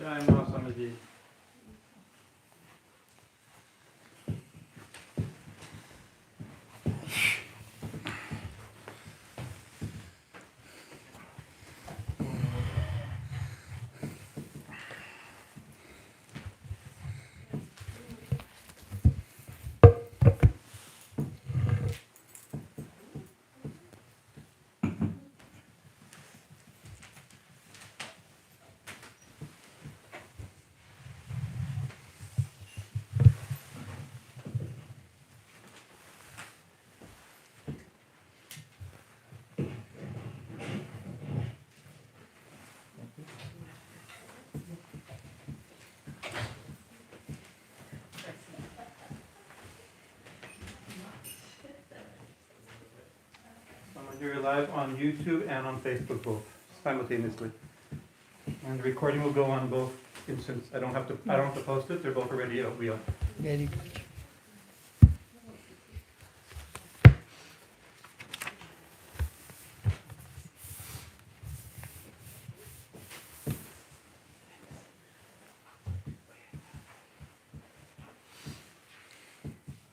Jai Ma Swamiji. You're live on YouTube and on Facebook both simultaneously, and the recording will go on both instances. I don't have to post it. They're both already out. We are. Very good.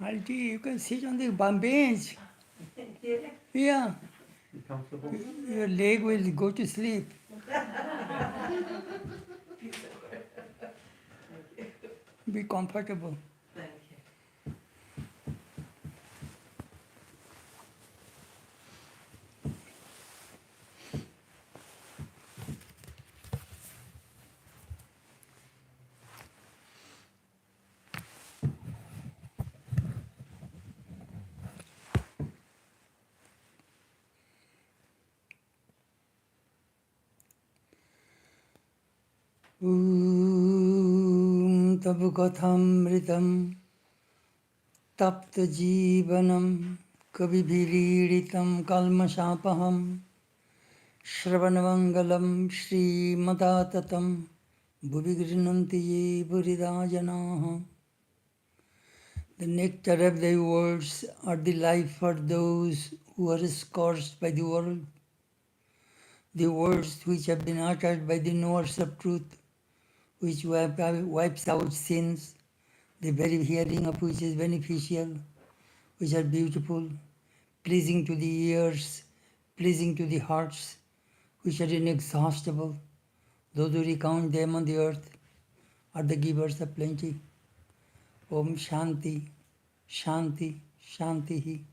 Alti, you can sit on the bench. Yeah. You comfortable? Your leg will go to sleep. Be comfortable. Thank you. Tabu kathamritam tapta jivanam kabibhiriritam kalmashapaham shravanamangalam shri madatatam bhuvigrinanti ye buridajanaha. The nectar of thy words are the life for those who are scorched by the world. The words which have been uttered by the knowers of truth, which wipes out sins, the very hearing of which is beneficial, which are beautiful, pleasing to the ears, pleasing to the hearts, which are inexhaustible. Those who recount them on the earth are the givers of plenty. Om Shanti, Shanti, Shanti.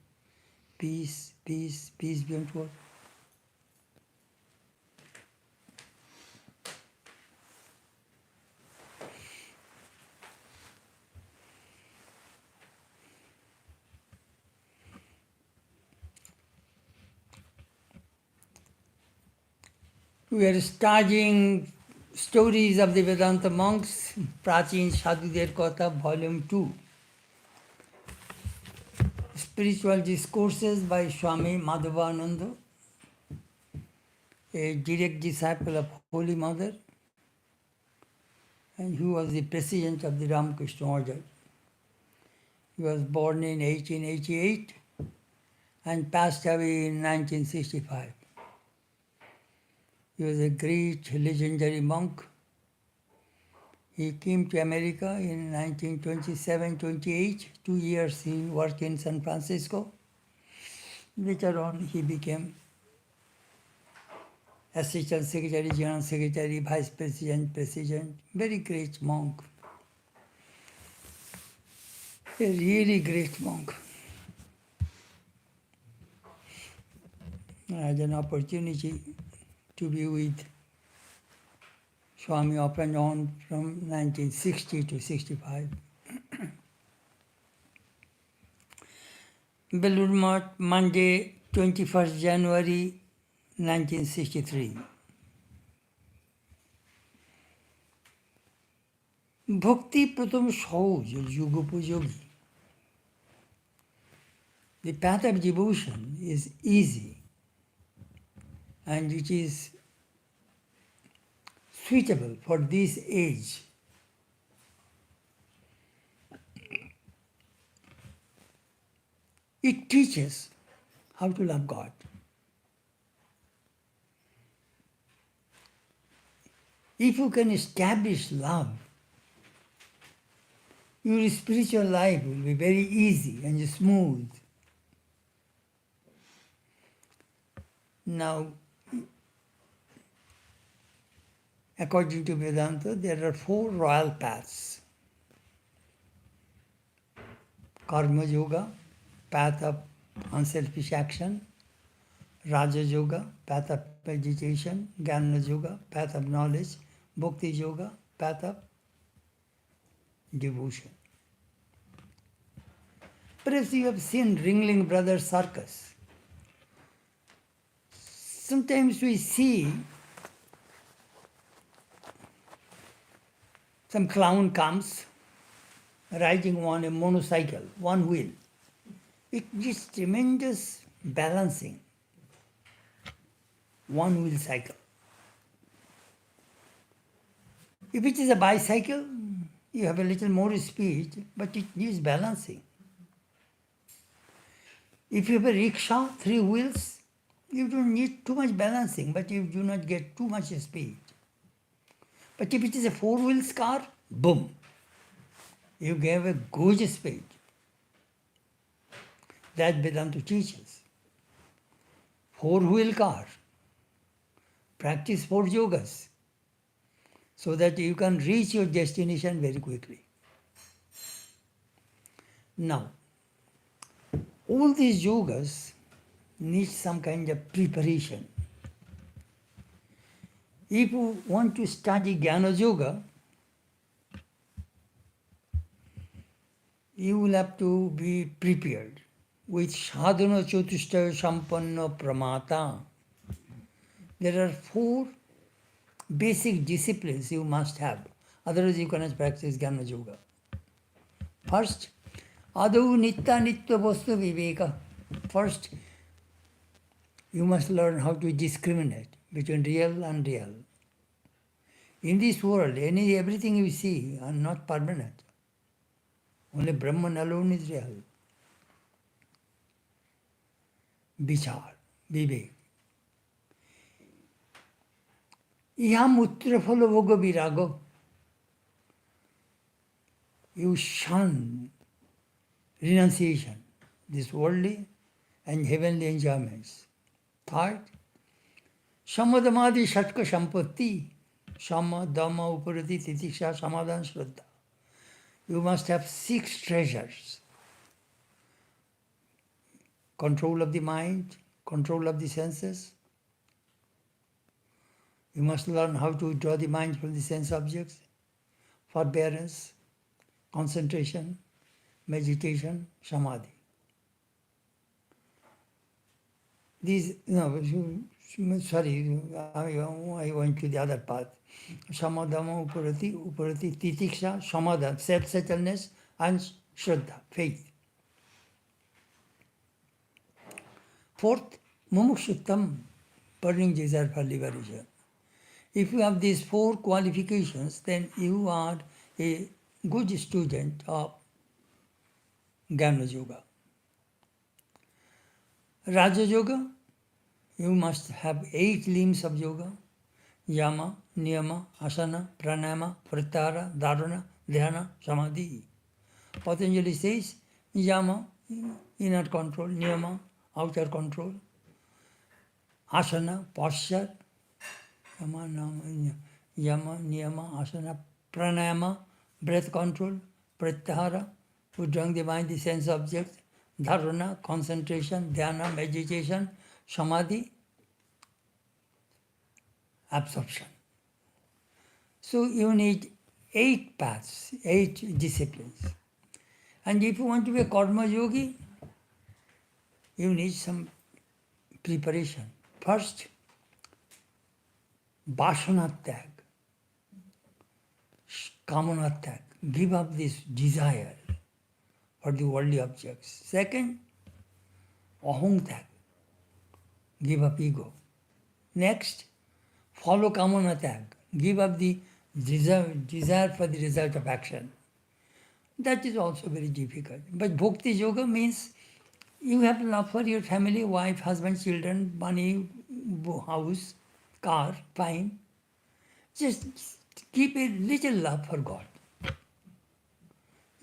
Peace, peace, peace be unto all. We are studying stories of the Vedanta monks, Prachin Sadhuder Kotha, Volume 2. Spiritual Discourses by Swami Madhavananda, a direct disciple of Holy Mother, and who was the president of the Ramakrishna Order. He was born in 1888 and passed away in 1965. He was a great legendary monk. He came to America in 1927-28. 2 years he worked in San Francisco. Later on he became Assistant Secretary, General Secretary, Vice President, President. Very great monk. A really great monk. I had an opportunity to be with Swami off and on from 1960 to 65. Belur Math, Monday, 21st January 1963. Bhakti pratham sahaj yugopoyogi. The path of devotion is easy and it is suitable for this age. It teaches how to love God. If you can establish love, your spiritual life will be very easy and smooth. Now, according to Vedanta, there are 4 royal paths. Karma Yoga, path of unselfish action. Raja Yoga, path of meditation. Jnana Yoga, path of knowledge. Bhakti Yoga, path of devotion. Perhaps you have seen Ringling Brothers Circus. Sometimes we see some clown comes riding on a motorcycle, one wheel. It gives tremendous balancing. One wheel cycle. If it is a bicycle, you have a little more speed, but it needs balancing. If you have a rickshaw, 3 wheels, you don't need too much balancing, but you do not get too much speed. But if it is a 4 wheels car, boom, you give a good speed. That Vedanta teaches. 4-wheel car. Practice 4 yogas so that you can reach your destination very quickly. Now, all these yogas need some kind of preparation. If you want to study Jnana Yoga, you will have to be prepared with sadhana chatushtaya sampanna pramata. There are 4 basic disciplines you must have, otherwise you cannot practice Jnana Yoga. First, adau nitya nitya vastu viveka. First, you must learn how to discriminate between real and unreal. In this world, everything you see are not permanent. Only Brahman alone is real. Vichar, vivek. Iham uttrafala bhoga virago. You shun renunciation, this worldly and heavenly enjoyments. Third, samadhamadi shatka sampatti. Sama, dhamma, uparati, titiksha, samadhan, shraddha. You must have 6 treasures. Control of the mind, control of the senses. You must learn how to draw the mind from the sense objects. Forbearance, concentration, meditation, samadhi. These, sorry, I went to the other path. Samadhama, uparati, titiksha, samadha, self-settledness, and shraddha, faith. Fourth, mumukshuttam, burning desire for liberation. If you have these 4 qualifications, then you are a good student of Jnana Yoga. Raja Yoga, you must have 8 limbs of yoga: yama, niyama, asana, pranayama, pratyahara, dharana, dhyana, samadhi. Patanjali says, yama, inner control; niyama, outer control; asana, posture; yama, niyama, asana; pranayama, breath control; pratyahara, withdrawing the mind, the sense objects; dharana, concentration; dhyana, meditation; samadhi, absorption. So you need 8 paths, 8 disciplines. And if you want to be a karma yogi, you need some preparation. First, vasana tag, kamana tag. Give up this desire for the worldly objects. Second, aham tag. Give up ego. Next, follow kamana tag. Give up the desire for the result of action. That is also very difficult. But bhakti yoga means you have love for your family, wife, husband, children, money, house, car, fine. Just keep a little love for God.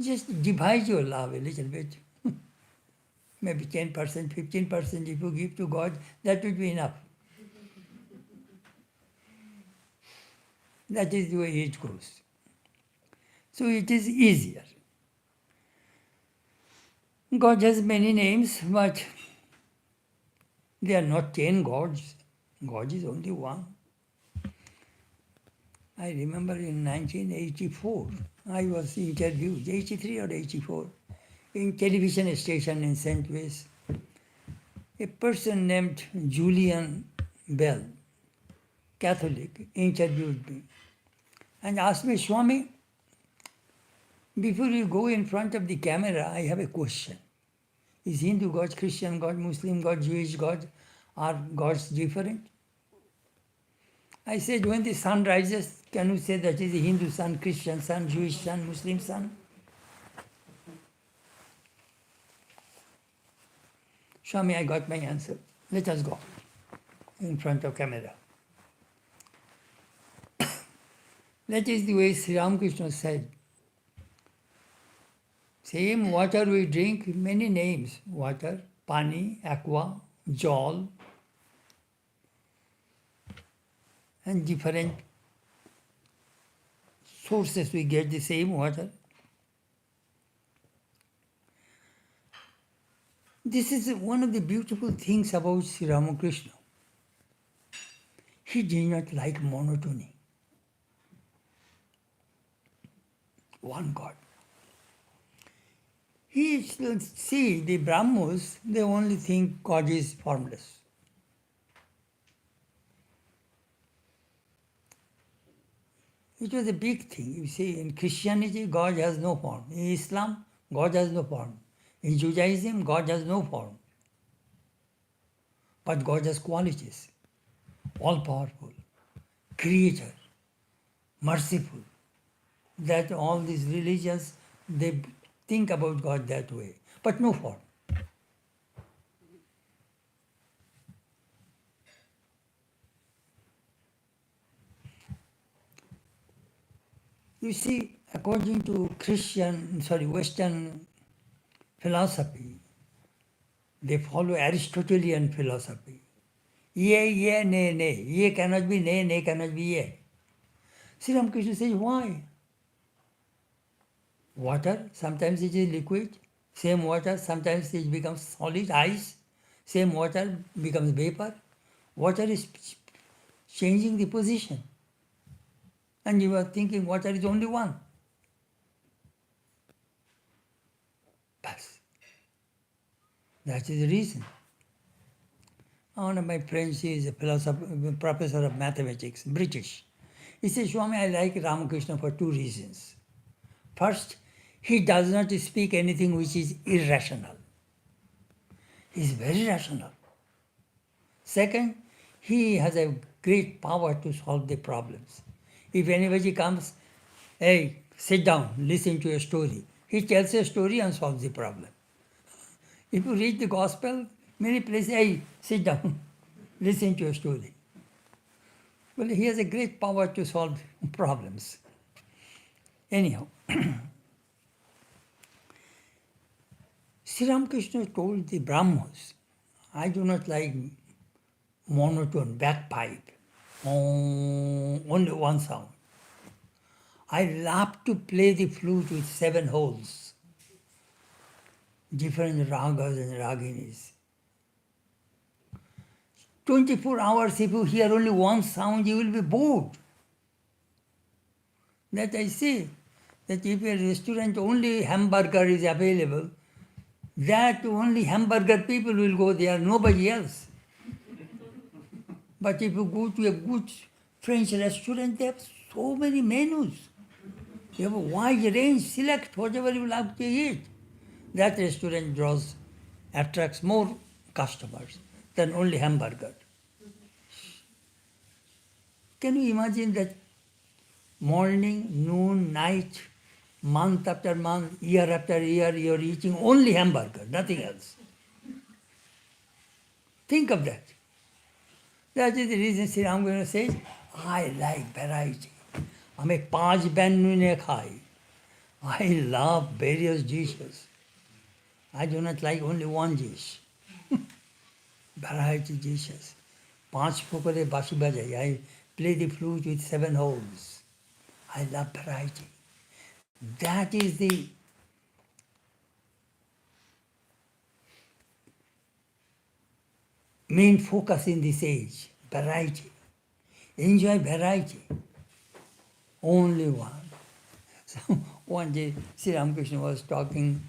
Just divide your love a little bit. Maybe 10%, 15% if you give to God, that would be enough. That is the way it goes. So it is easier. God has many names, but they are not 10 gods. God is only one. I remember in 1984, I was interviewed, 83 or 84, in television station in St. Louis. A person named Julian Bell, Catholic, interviewed me and asked me, Swami, before you go in front of the camera, I have a question. Is Hindu God, Christian God, Muslim God, Jewish God, are gods different? I said, when the sun rises, can you say that is a Hindu sun, Christian sun, Jewish sun, Muslim sun? Swami, I got my answer. Let us go in front of camera. That is the way Sri Ramakrishna said. Same water we drink, many names. Water, pani, aqua, jal, and different sources we get the same water. This is one of the beautiful things about Sri Ramakrishna. He did not like monotony. One God. See, the Brahmos, they only think God is formless. It was a big thing. You see, in Christianity, God has no form. In Islam, God has no form. In Judaism, God has no form. But God has qualities. All-powerful, creator, merciful. That all these religions, they think about God that way. But no form. You see, according to Western philosophy, they follow Aristotelian philosophy. Ye, ne. Ye cannot be ne cannot be ye. Sri Ramakrishna says, why? Water, sometimes it is liquid. Same water, sometimes it becomes solid, ice. Same water becomes vapor. Water is changing the position. And you are thinking water is only one. Bas. That is the reason. One of my friends, he is a professor of mathematics, British. He says, Swami, I like Ramakrishna for two reasons. First, he does not speak anything which is irrational. He is very rational. Second, he has a great power to solve the problems. If anybody comes, hey, sit down, listen to a story, he tells a story and solves the problem. If you read the gospel, many places, hey, sit down, listen to a story. Well, he has a great power to solve problems. Anyhow, Sri Ramakrishna told the Brahmos, I do not like monotone, bagpipe, only one sound. I love to play the flute with 7 holes, different ragas and raginis. 24 hours, if you hear only one sound, you will be bored. That I say, that if a restaurant only hamburger is available, that only hamburger people will go there, nobody else. But if you go to a good French restaurant, they have so many menus. You have a wide range, select whatever you like to eat. That restaurant attracts more customers than only hamburger. Can you imagine that morning, noon, night, month after month, year after year, you're eating only hamburger, nothing else. Think of that. That is the reason Sri Ramakrishna says, I like variety. हमें 5 menu ने खाई. I love various dishes. I do not like only one dish. Variety dishes. 5 fokore bashi bajai. I play the flute with 7 holes. I love variety. That is the main focus in this age. Variety. Enjoy variety. Only one. So one day Sri Ramakrishna was talking,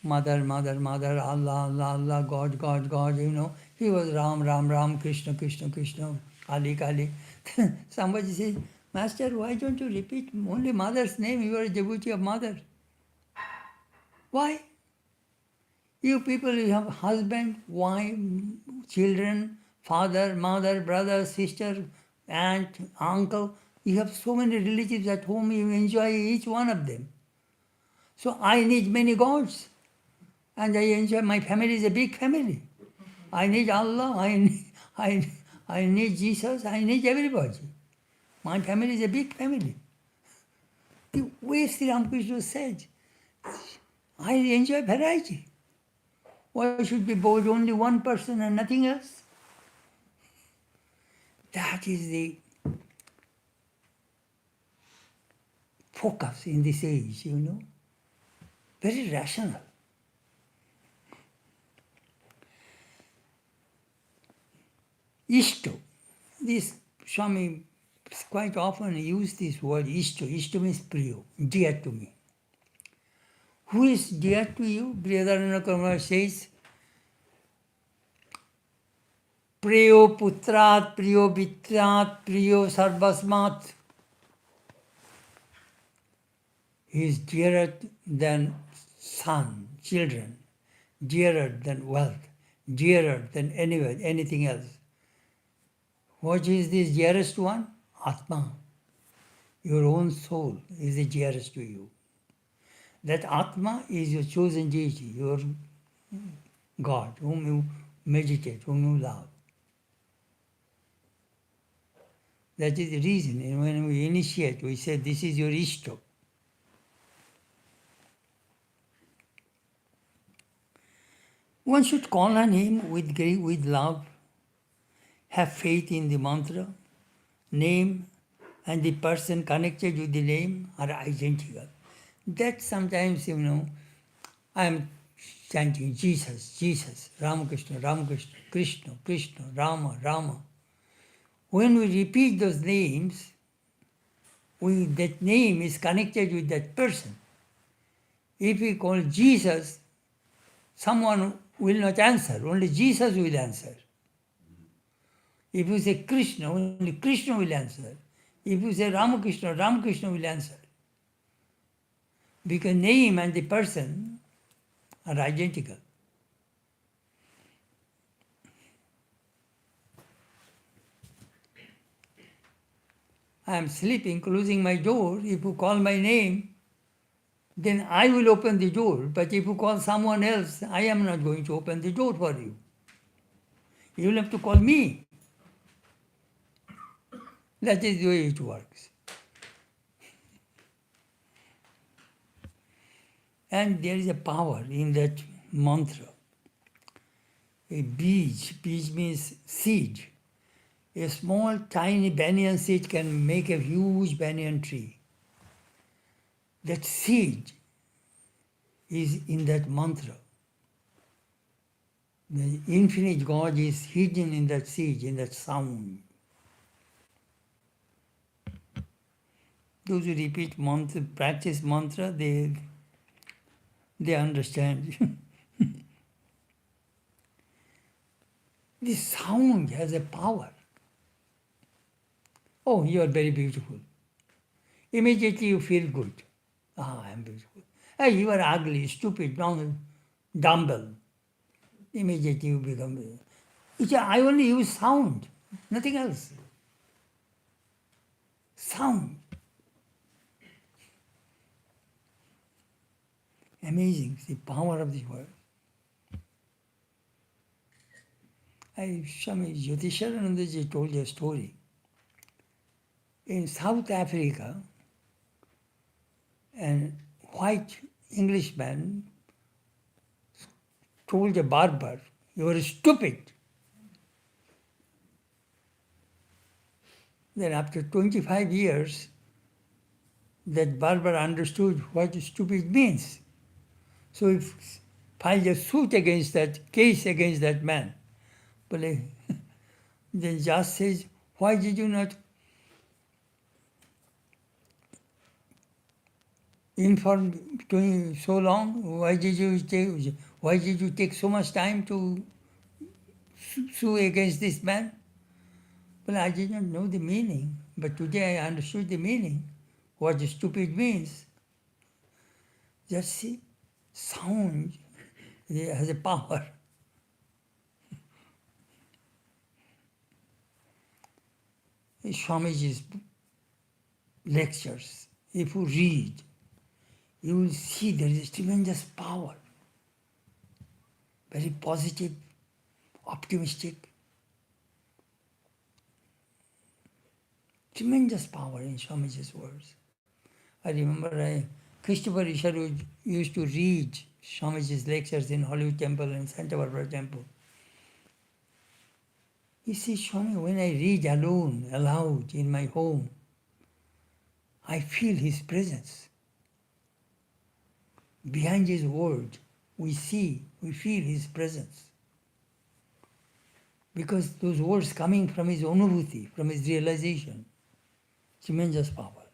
Mother, Mother, Mother, Allah, Allah, Allah, God, God, God, you know. He was Ram, Ram, Ram, Krishna, Krishna, Krishna, Kali, Kali. Somebody says, Master, why don't you repeat only Mother's name? You are a devotee of Mother. Why? You people, you have husband, wife, children, father, mother, brother, sister, aunt, uncle. You have so many relatives at home, you enjoy each one of them. So I need many gods. And I enjoy, my family is a big family. I need Allah, I need Jesus, I need everybody. My family is a big family. The way Sri Ramakrishna said, I enjoy variety. Why should be bored only one person and nothing else? That is the focus in this age, you know. Very rational. Ishto. This Swami quite often use this word Ishto. Ishto means Priyo, dear to me. Who is dear to you? Brihadaranyaka says, Priyo Putrat, Priyo Vitrat, Priyo Sarvasmat. He is dearer than son, children, dearer than wealth, dearer than anything else. What is this dearest one? Atma. Your own soul is the dearest to you. That Atma is your chosen deity, your God, whom you meditate, whom you love. That is the reason. And when we initiate, we say, this is your Ishto. One should call on him with love, have faith in the mantra, name and the person connected with the name are identical. That sometimes, you know, I am chanting Jesus, Jesus, Ramakrishna, Ramakrishna, Krishna, Krishna, Rama, Rama. When we repeat those names, that name is connected with that person. If we call Jesus, someone will not answer, only Jesus will answer. If you say Krishna, only Krishna will answer. If you say Ramakrishna, Ramakrishna will answer. Because name and the person are identical. I am sleeping, closing my door. If you call my name, then I will open the door. But if you call someone else, I am not going to open the door for you. You will have to call me. That is the way it works. And there is a power in that mantra. A bij means seed. A small, tiny banyan seed can make a huge banyan tree. That seed is in that mantra. The infinite God is hidden in that seed, in that sound. Those who repeat mantra, practice mantra, they understand. This sound has a power. Oh, you are very beautiful. Immediately you feel good. Ah, I am beautiful. Hey, you are ugly, stupid, dumbbell. Immediately you become. I only use sound, nothing else. Sound. Amazing, the power of this word. Swami Chetananandaji told a story. In South Africa, an white Englishman told a barber, "You are stupid." Then after 25 years, that barber understood what stupid means. So he filed a suit against that, case against that man. But the judge says, "Why did you not inform to so long? Why did you take so much time to sue against this man?" Well, I did not know the meaning, but today I understood the meaning, what stupid means. Just see, sound has a power. Swamiji's lectures, if you read, you will see there is tremendous power. Very positive, optimistic. Tremendous power in Swamiji's words. I remember Christopher Isharu used to read Swamiji's lectures in Hollywood Temple and Santa Barbara Temple. He says, "Swami, when I read alone, aloud, in my home, I feel his presence. Behind his word, we feel his presence. Because those words coming from his anubhuti, from his realization, tremendous power."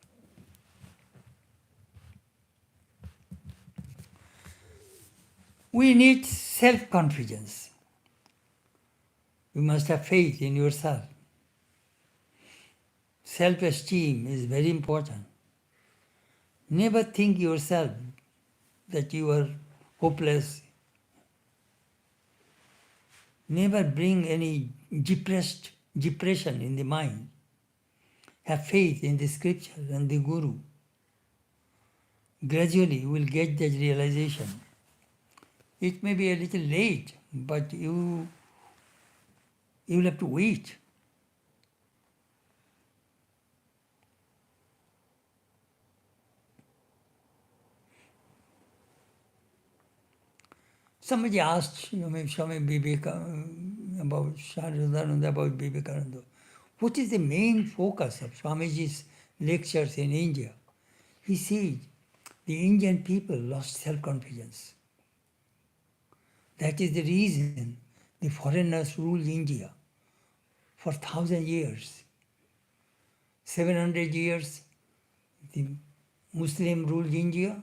We need self-confidence. You must have faith in yourself. Self-esteem is very important. Never think yourself that you are hopeless. Never bring any depression in the mind. Have faith in the scripture and the Guru. Gradually you will get that realization. It may be a little late, but you will have to wait. Somebody asked Swami Vivekananda about Chetanananda, about Vivekananda, what is the main focus of Swamiji's lectures in India? He said, the Indian people lost self-confidence. That is the reason the foreigners ruled India for 1,000 years. 700 years the Muslim ruled India,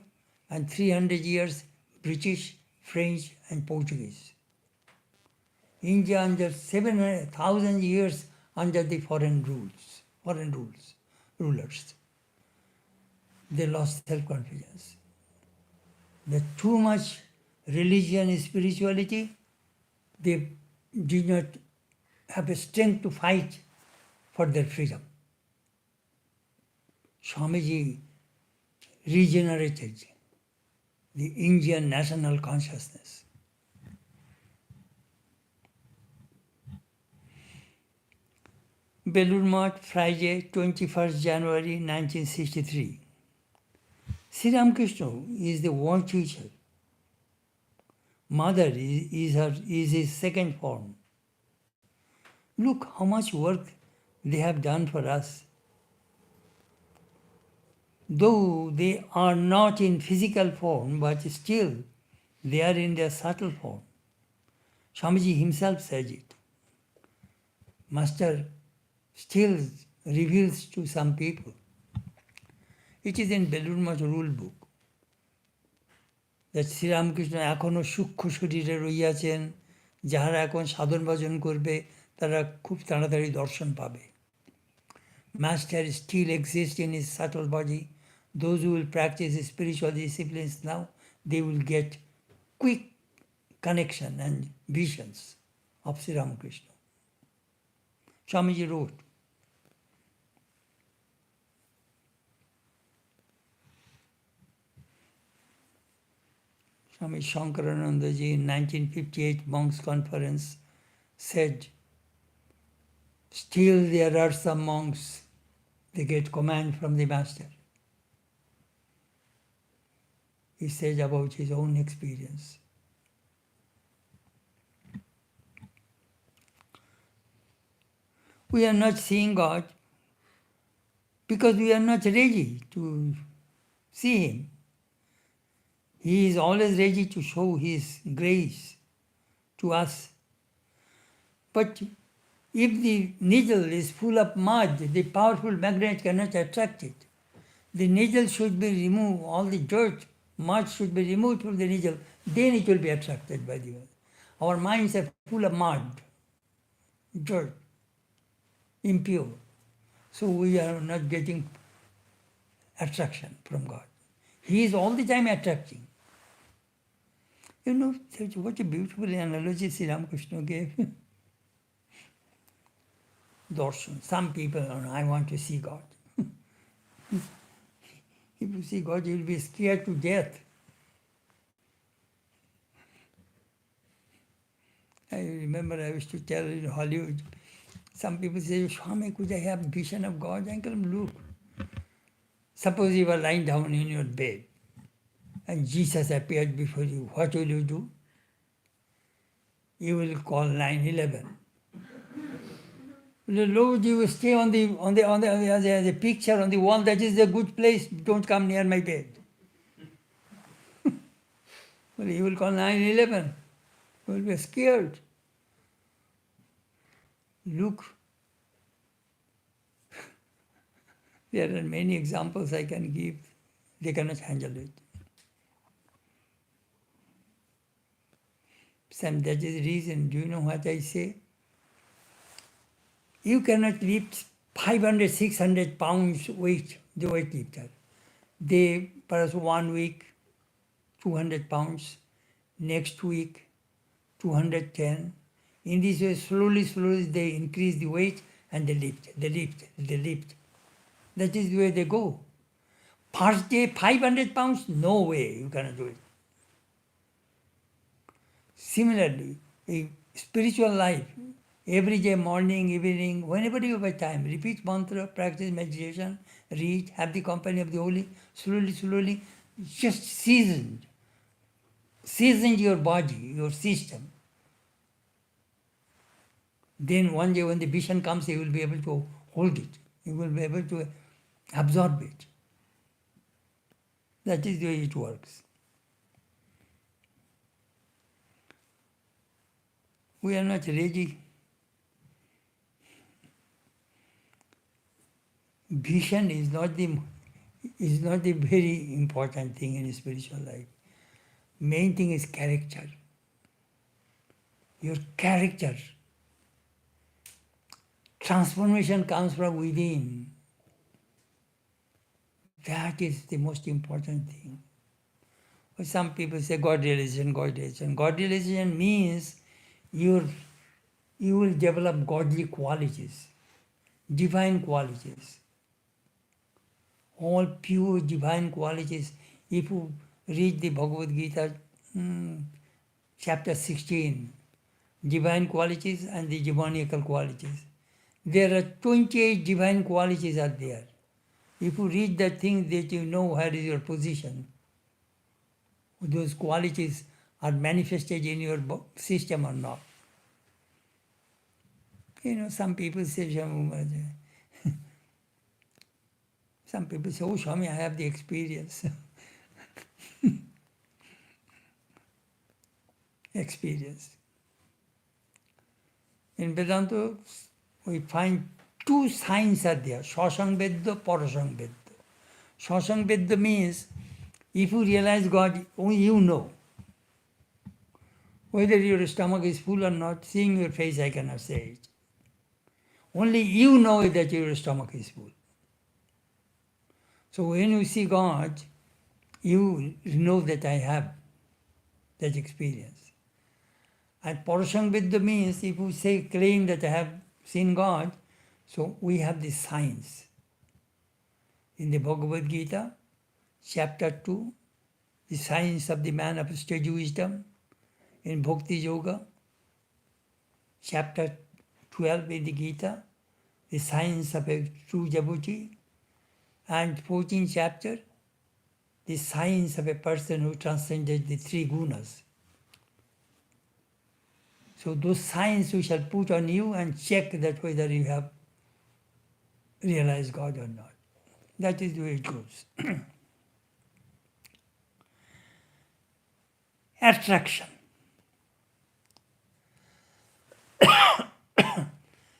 and 300 years British, French and Portuguese. India under 7,000 years under the foreign rulers. They lost self-confidence. There's too much religion and spirituality, they did not have the strength to fight for their freedom. Swamiji regenerated the Indian national consciousness. Belur Math, Friday, 21st January 1963. Sri Ramakrishna is the world teacher. Mother is his second form. Look how much work they have done for us. Though they are not in physical form, but still they are in their subtle form. Swamiji himself said it. Master still reveals to some people. It is in Belur Math rule book that Sri Ramakrishna এখনো সূক্ষ্ম শরীরে রইয়াছেন, যাহারা এখন সাধন ভজন করবে তারা খুব তাড়াতাড়ি দর্শন পাবে. Master still exists in his subtle body. Those who will practice spiritual disciplines now, they will get quick connection and visions of Sri Ramakrishna. Swamiji wrote, Swami Shankaranandaji in 1958 Monks Conference said, still there are some monks They get command from the master. He says about his own experience. We are not seeing God because we are not ready to see Him. He is always ready to show His grace to us. But if the needle is full of mud, the powerful magnet cannot attract it. The needle should be removed, all the dirt, mud should be removed from the needle, then it will be attracted by the earth. Our minds are full of mud, dirt, impure. So we are not getting attraction from God. He is all the time attracting. You know, what a beautiful analogy Sri Ramakrishna gave. Darshan. Some people, I want to see God. If you see God, you will be scared to death. I remember I used to tell in Hollywood, some people say, Swami, could I have vision of God? I tell them, look, suppose you are lying down in your bed and Jesus appeared before you, what will you do? You will call 911. Lord, you will stay on the picture on the wall, that is a good place, don't come near my bed. Well, you will call 911. You will be scared. Look, there are many examples I can give. They cannot handle it. Sam, that is the reason. Do you know what I say? You cannot lift 500, 600 pounds weight, the weightlifter. They, perhaps 1 week, 200 pounds, next week, 210. In this way, slowly, they increase the weight and they lift. That is the way they go. First day, 500 pounds, no way, you cannot do it. Similarly, a spiritual life, every day, morning, evening, whenever you have time, repeat mantra, practice meditation, read, have the company of the holy, slowly, just seasoned your body, your system. Then one day when the vision comes, you will be able to hold it. You will be able to absorb it. That is the way it works. We are not ready. Vision is not the very important thing in spiritual life. Main thing is character. Your character. Transformation comes from within. That is the most important thing. Some people say God realization. God realization means you will develop godly qualities, divine qualities. All pure divine qualities. If you read the Bhagavad Gita, chapter 16, divine qualities and the demoniacal qualities. There are 28 divine qualities are there. If you read that thing, that you know where is your position. Those qualities are manifested in your system or not. You know, some people say, oh Swami, I have the experience. Experience. In Vedanta, we find two signs are there, Satsang Vedda, Parasang Vedda. Satsang Vedda means, if you realize God, only you know. Whether your stomach is full or not, seeing your face, I cannot say it. Only you know that your stomach is full. So when you see God, you know that I have that experience. And Parasang Vidya means, if you say, claim that I have seen God, so we have the signs. In the Bhagavad Gita, chapter 2, the signs of the man of stage wisdom. In Bhakti Yoga, chapter 12 in the Gita, the signs of a true devotee. And 14th chapter, the science of a person who transcended the three gunas. So those signs we shall put on you and check that whether you have realized God or not. That is the way it goes. Attraction.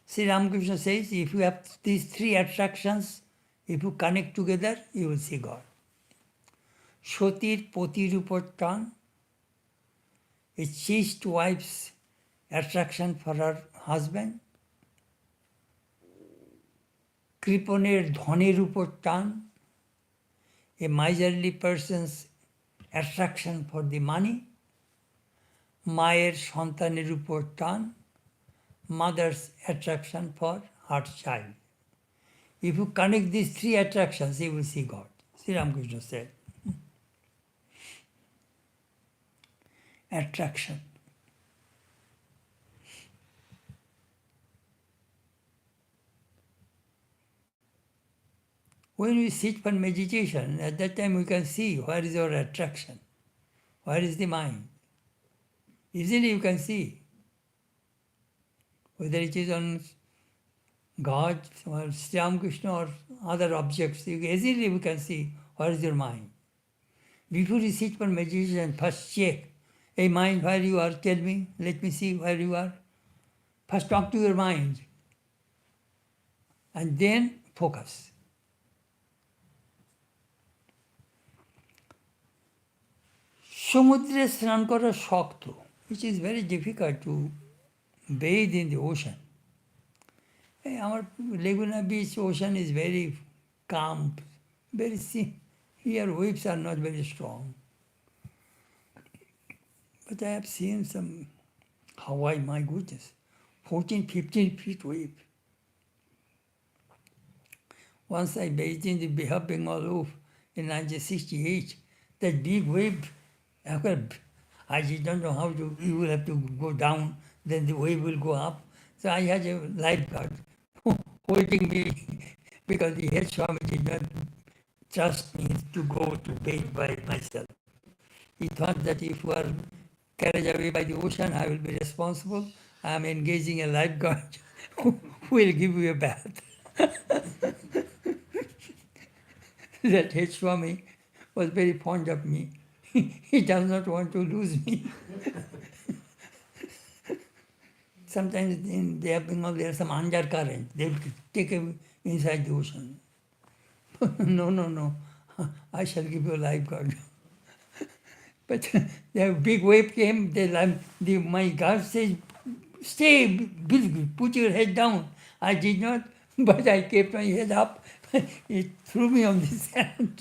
Sri Ramakrishna says, if you have these three attractions, if you connect together, you will see God. Shotir potir upor টান, a chaste wife's attraction for her husband. কৃপণের ধনের উপর টান, a miserly person's attraction for the money. মায়ের সন্তানের উপর টান, mother's attraction for her child. If you connect these three attractions, you will see God. Sri Ramakrishna said. Attraction. When we sit for meditation, at that time we can see where is our attraction, where is the mind. Easily you can see whether it is on God or Sri Ramakrishna or other objects. Easily we can see where is your mind. Before you sit for meditation, first check, hey mind, where you are, tell me, let me see where you are. First talk to your mind and then focus. সমুদ্রে স্নান করা শক্ত, which is very difficult to bathe in the ocean. Our Laguna Beach ocean is very calm, very here waves are not very strong. But I have seen some Hawaii, my goodness, 14, 15 feet wave. Once I bathed in the Bay of Bengal in 1968, that big wave, I did not know how to, you will have to go down, then the wave will go up. So I had a lifeguard holding me because the head Swami did not trust me to go to bathe by myself. He thought that if you are carried away by the ocean, I will be responsible. I am engaging a lifeguard who will give you a bath. That head Swami was very fond of me. He does not want to lose me. Sometimes in the Bengal there are some undercurrent. They will take you inside the ocean. No. I shall give you a lifeguard. But the big wave came. My guard says, "Stay, put your head down." I did not, but I kept my head up. It threw me on the sand.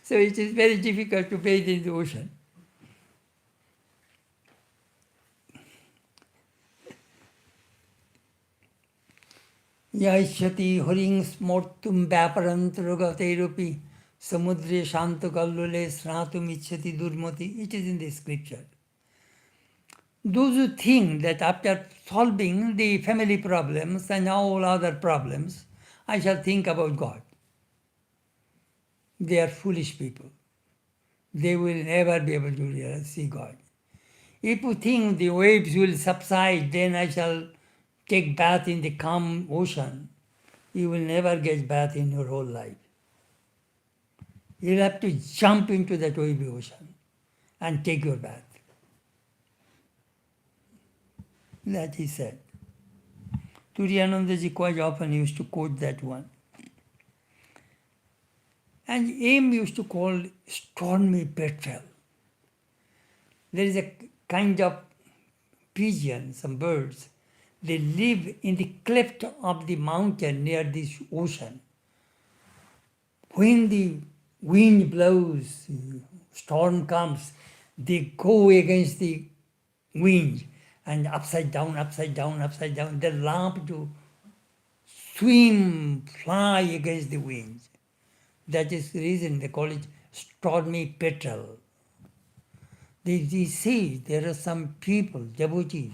So it is very difficult to bathe in the ocean. Yaishati hring smortum vaparantaragateropi samudre shantakallule sratum ichhati durmati. It is in the scripture. Those who think that after solving the family problems and all other problems, I shall think about God. They are foolish people. They will never be able to see God. If you think the waves will subside, then I shall take bath in the calm ocean. You will never get bath in your whole life. You'll have to jump into that wavy ocean and take your bath. That he said. Chetananandaji quite often used to quote that one. And aim used to call stormy petrel. There is a kind of pigeon, some birds, they live in the cleft of the mountain near this ocean. When the wind blows, storm comes, they go against the wind and upside down. They learn to swim, fly against the wind. That is the reason they call it stormy petrel. They say there are some people, devotees,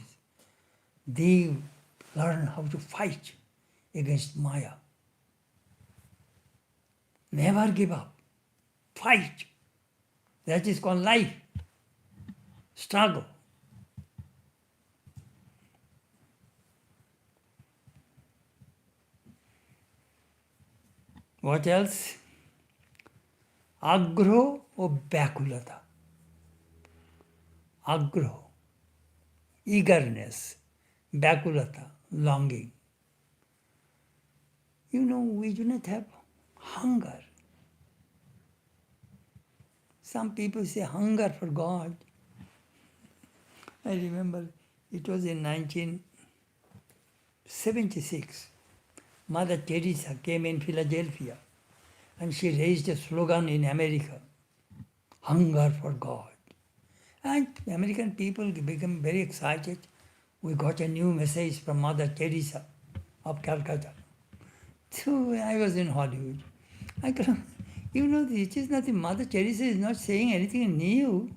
they learn how to fight against Maya. Never give up. Fight. That is called life. Struggle. What else? Agroh or Byakulata. Agroh, eagerness, Byakulata, longing. You know, we do not have hunger. Some people say hunger for God. I remember it was in 1976. Mother Teresa came in Philadelphia and she raised a slogan in America, hunger for God. And American people became very excited. We got a new message from Mother Teresa of Calcutta. So I was in Hollywood. I go, you know, it is nothing. Mother Teresa is not saying anything new.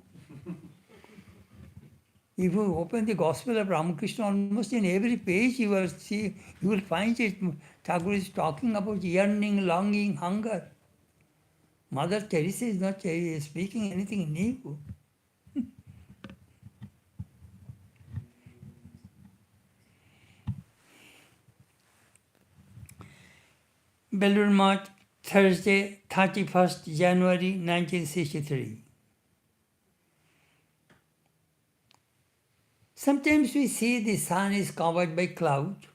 If you open the Gospel of Ramakrishna, almost in every page you will see, you will find it. Thakur is talking about yearning, longing, hunger. Mother Teresa is not speaking anything new. Belur Math, Thursday, 31st January 1963. Sometimes we see the sun is covered by cloud.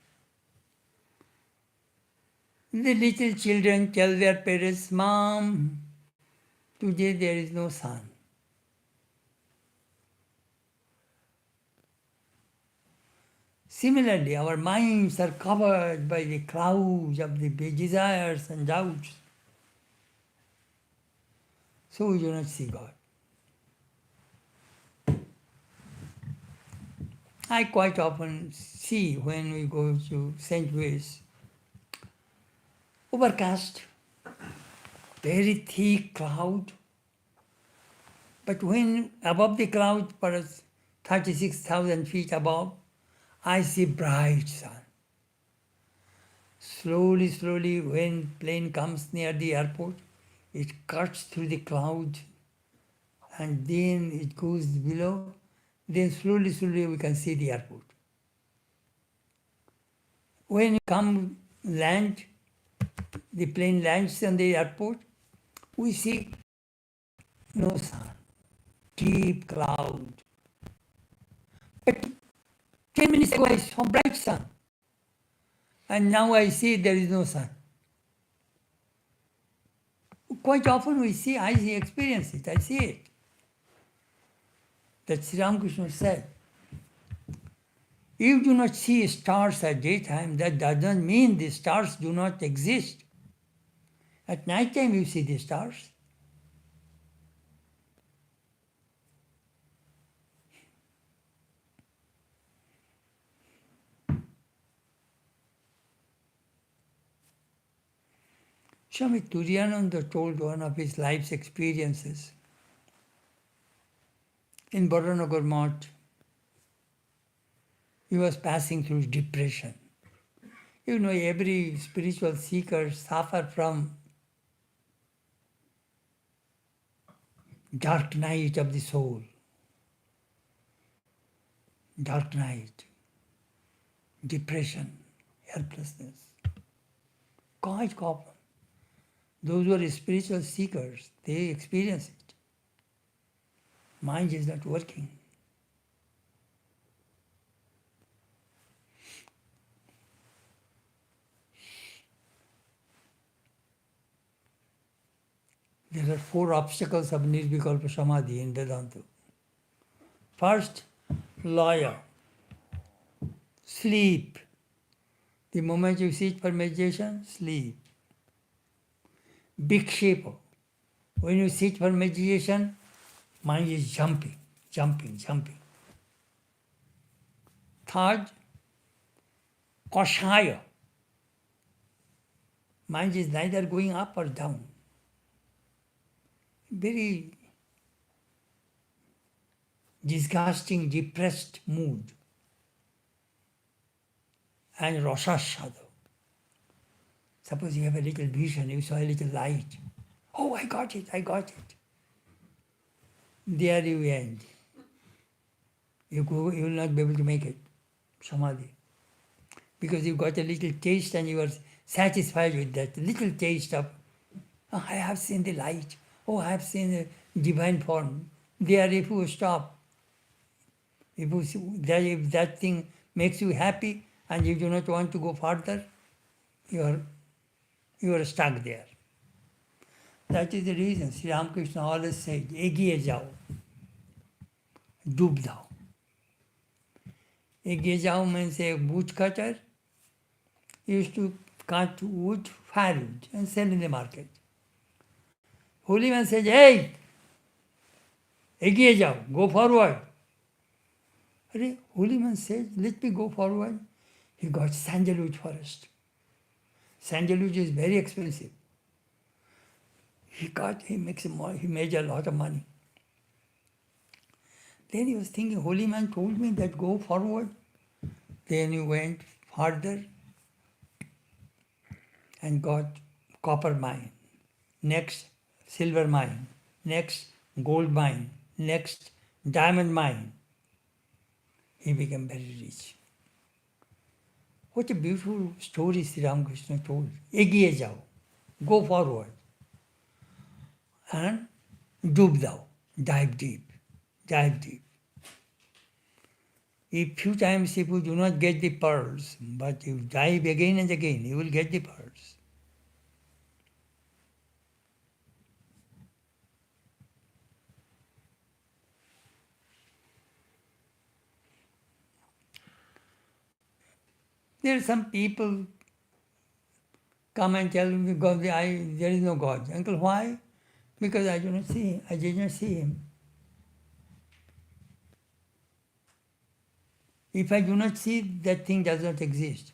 The little children tell their parents, Mom, today there is no sun. Similarly, our minds are covered by the clouds of the desires and doubts. So we do not see God. I quite often see when we go to St. Louis, overcast, very thick cloud, but when above the cloud, perhaps 36,000 feet above, I see bright sun. Slowly, slowly, when plane comes near the airport, it cuts through the cloud and then it goes below. Then slowly, slowly we can see the airport. When you come land, the plane lands on the airport, we see no sun, deep cloud. But 10 minutes ago I saw bright sun. And now I see there is no sun. Quite often we see, I experience it, I see it. That Sri Ramakrishna said, if you do not see stars at daytime, that does not mean the stars do not exist. At night time you see the stars. Swami Turiyananda told one of his life's experiences in Baranagar Math. He was passing through depression. You know, every spiritual seeker suffers from dark night of the soul. Dark night, depression, helplessness. Quite common. Those who are spiritual seekers, they experience it. Mind is not working. There are 4 obstacles of Nirvikalpa Samadhi in Vedanta. First, laya, sleep. The moment you sit for meditation, sleep. Vikshepa. When you sit for meditation, mind is jumping, jumping, jumping. Third, kashaya. Mind is neither going up or down. Very disgusting, depressed mood. And rasasada. Suppose you have a little vision, you saw a little light. Oh, I got it, I got it. There you end. You will not be able to make it, samadhi. Because you got a little taste and you are satisfied with that little taste of, oh, I have seen the light. Oh, I have seen the divine form. There, if you stop, if that thing makes you happy and you do not want to go further, you are stuck there. That is the reason Sri Ramakrishna always said, egiye jao, dub dao. Egiye jao means a woodcutter used to cut wood, firewood, and sell in the market. Holy man says, hey, egiye jao, go forward. Holy man says, let me go forward. He got sandalwood forest. Sandalwood is very expensive. He made a lot of money. Then he was thinking, holy man told me that go forward. Then he went further and got copper mine. Next, silver mine. Next, gold mine. Next, diamond mine. He became very rich. What a beautiful story Sri Ramakrishna told. Egiye jao, go forward. And dub dao, dive deep, dive deep. If few times if you do not get the pearls, but you dive again and again, you will get the pearls. There are some people come and tell me, God, there is no God. Uncle, why? Because I did not see him. If I do not see, that thing does not exist.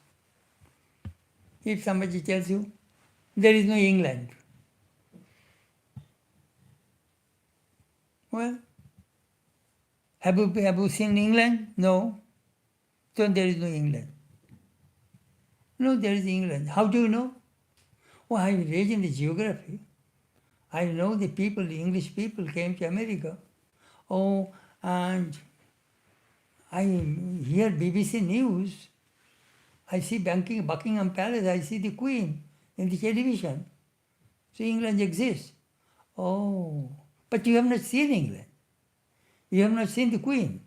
If somebody tells you, there is no England. Well, have you seen England? No. So there is no England. No, there is England. How do you know? Oh, I read in the geography. I know the English people came to America. Oh, and I hear BBC News. I see Buckingham Palace. I see the Queen in the television. So England exists. Oh, but you have not seen England. You have not seen the Queen.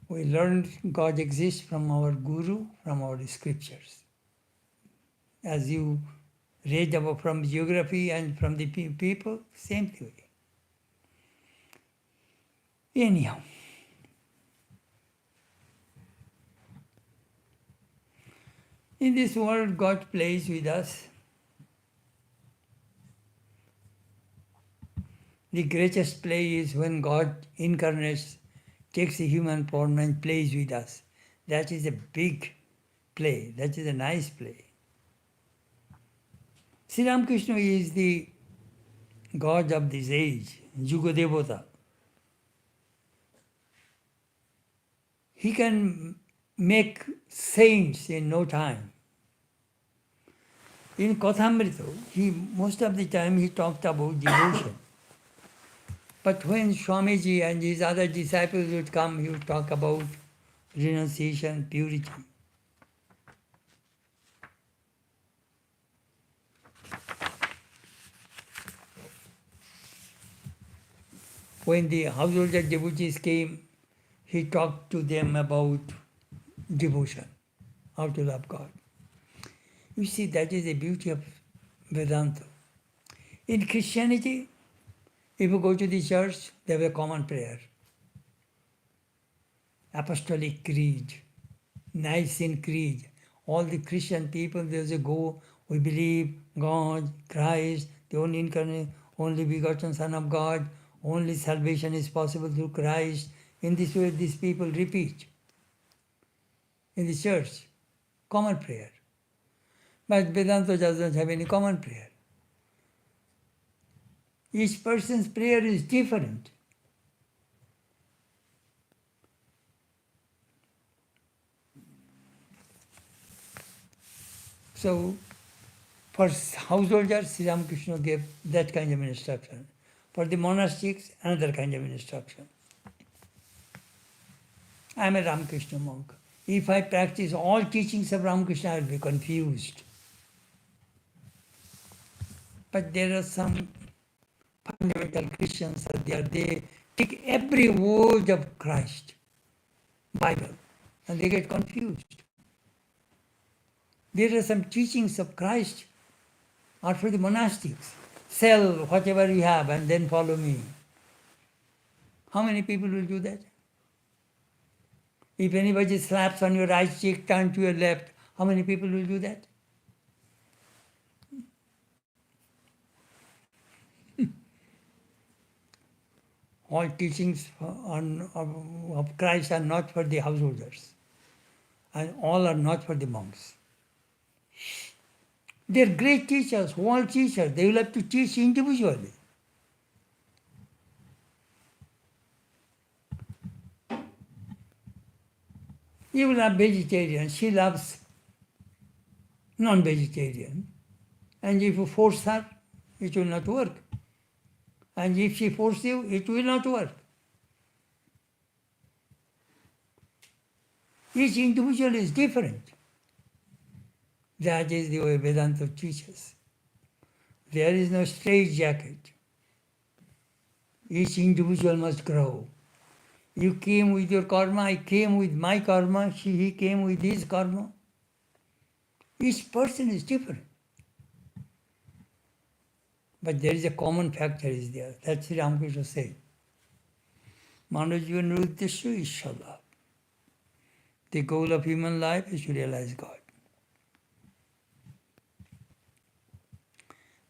We learned God exists from our Guru, from our scriptures. As you read about from geography and from the people, same theory. Anyhow, in this world, God plays with us. The greatest play is when God incarnates, takes a human form and plays with us. That is a big play. That is a nice play. Sri Ramakrishna is the God of this age, Yuga Devata. He can make saints in no time. In Kathamrita, most of the time he talked about devotion. But when Swamiji and his other disciples would come, he would talk about renunciation, purity. When the householder devotees came, he talked to them about devotion, how to love God. You see, that is the beauty of Vedanta. In Christianity, if you go to the church, they have a common prayer. Apostolic Creed, Nicene Creed. All the Christian people, they say, go, we believe God, Christ, the only incarnate, only begotten Son of God, only salvation is possible through Christ. In this way, these people repeat in the church, common prayer. But Vedanta doesn't have any common prayer. Each person's prayer is different. So, for householders, Sri Ramakrishna gave that kind of instruction. For the monastics, another kind of instruction. I am a Ramakrishna monk. If I practice all teachings of Ramakrishna, I will be confused. But there are some fundamental Christians out there, they take every word of Christ, Bible, and they get confused. There are some teachings of Christ are for the monastics. Sell whatever you have and then follow me. How many people will do that? If anybody slaps on your right cheek, turn to your left, how many people will do that? All teachings of Christ are not for the householders, and all are not for the monks. They are great teachers, world teachers. They will have to teach individually. You will have vegetarian, she loves non-vegetarian. And if you force her, it will not work. And if she forces you, it will not work. Each individual is different. That is the way Vedanta teaches. There is no straitjacket. Each individual must grow. You came with your karma, I came with my karma, he came with his karma. Each person is different. But there is a common factor is there. That's what Ramakrishna said. Manajivan Ruddhasya Ishallah. The goal of human life is to realize God.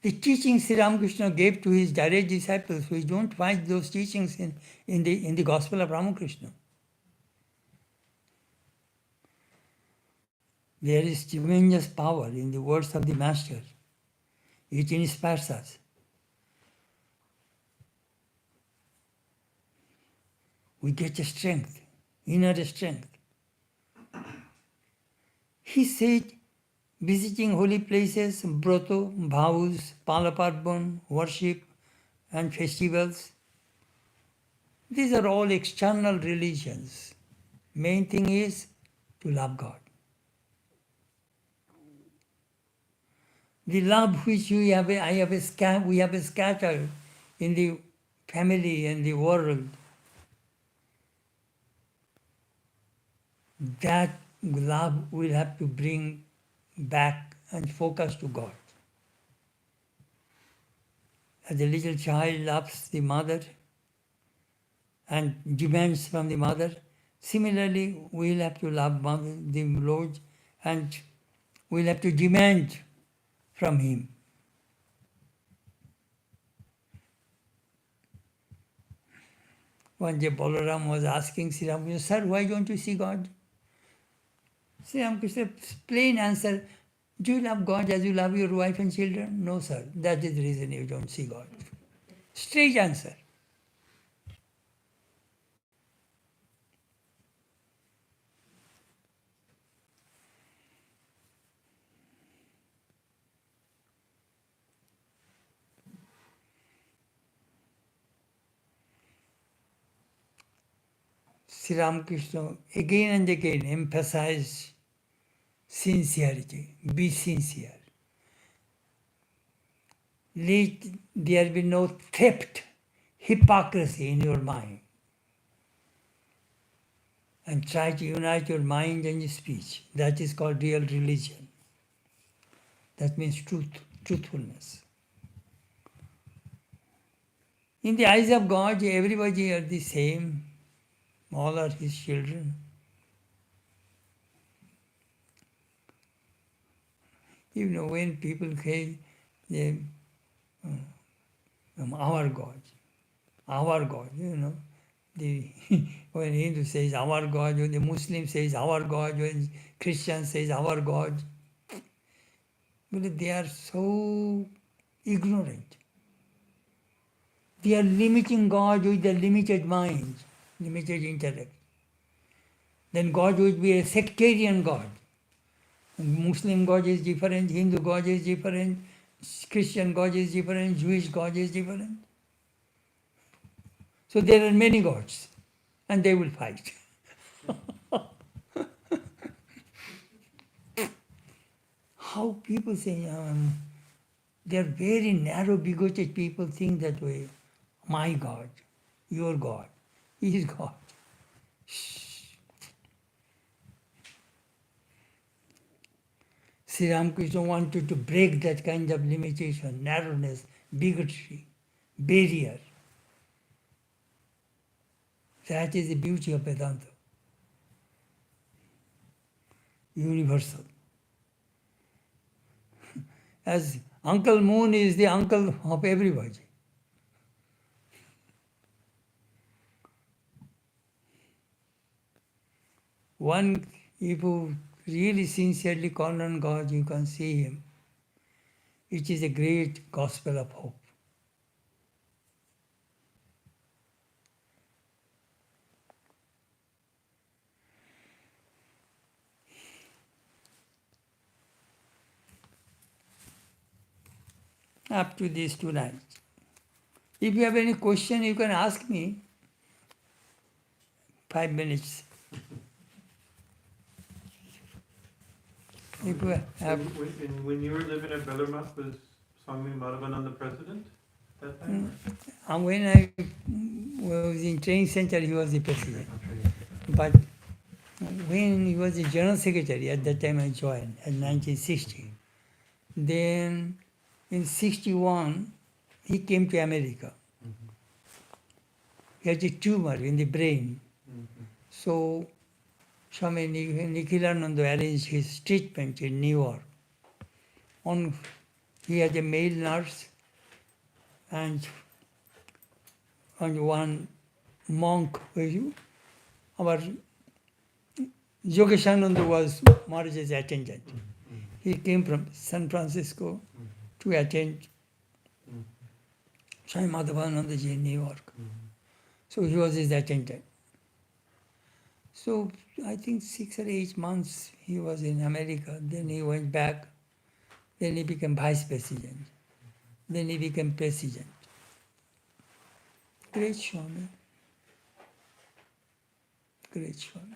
The teachings Sri Ramakrishna gave to his direct disciples, we don't find those teachings in the Gospel of Ramakrishna. There is tremendous power in the words of the Master. It inspires us. We get a strength, inner strength. He said, visiting holy places, broto, vows, palaparbon, worship, and festivals, these are all external religions. Main thing is to love God. The love which we have scattered in the family and the world, that love will have to bring back and focus to God. As a little child loves the mother and demands from the mother, similarly we will have to love the Lord and we will have to demand from Him. One day Balaram was asking Sri Ramakrishna, sir, why don't you see God? Sri Ramakrishna, plain answer, do you love God as you love your wife and children? No, sir. That is the reason you don't see God. Straight answer. Sri Ramakrishna again and again emphasized sincerity. Be sincere. Let there be no theft, hypocrisy in your mind. And try to unite your mind and your speech. That is called real religion. That means truthfulness. In the eyes of God, everybody are the same. All are His children. You know, when people say, our God, you know, when Hindu says our God, when the Muslim says our God, when Christian says our God, but they are so ignorant. They are limiting God with a limited mind, limited intellect. Then God would be a sectarian God. Muslim God is different, Hindu God is different, Christian God is different, Jewish God is different. So there are many gods, and they will fight. How people say, they are very narrow, bigoted people think that way. My God, your God, He is God. Sri Ramakrishna wanted to break that kind of limitation, narrowness, bigotry, barrier. That is the beauty of Vedanta. Universal. As Uncle Moon is the uncle of everybody. One, if you really sincerely call on God, you can see Him. It is a great gospel of hope. Up to this tonight. If you have any question, you can ask me. 5 minutes. If you have, When you were living at Bellarmine, was Swami Madhavananda president at that time? and when I was in training center, he was the president. But when he was the general secretary, at that time I joined, in 1960. Then in 61, he came to America. He had a tumor in the brain. So Swami Nikhilananda arranged his treatment in New York. He had a male nurse and one monk. Our Yogeshananda was Maharaj's attendant. He came from San Francisco to attend Swami Madhavanandaji in New York. So he was his attendant. So I think 6 or 8 months he was in America. Then he went back. Then he became vice president. Then he became president. Great Swami. Great Swami.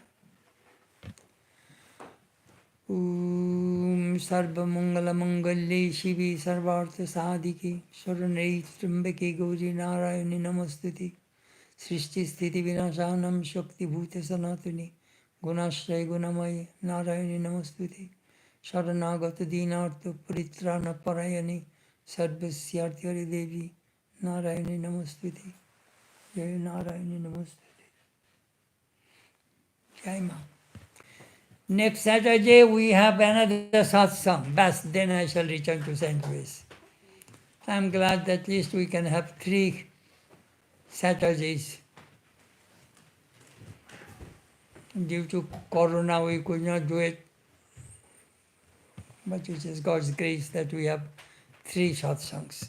Om Sarva Mangala Mangalye Shivi Sarvartha Sadhike Sharanai Trambake Gauri Narayani Namastuti Srishti Sthiti Vinashanam Shakti Bhute Sanatani Gunashray Gunamaye Narayani Namastuti Sharanagata Dinartha Paritrana Parayani Sarvasyarthi Devi Narayani Namastuti Jai Narayani Namastuti Jai Ma. Next Saturday we have another satsang. Bas, then I shall return to St. Louis. I'm glad that at least we can have 3 Saturdays. Due to Corona we could not do it. But it is God's grace that we have 3 satsangs.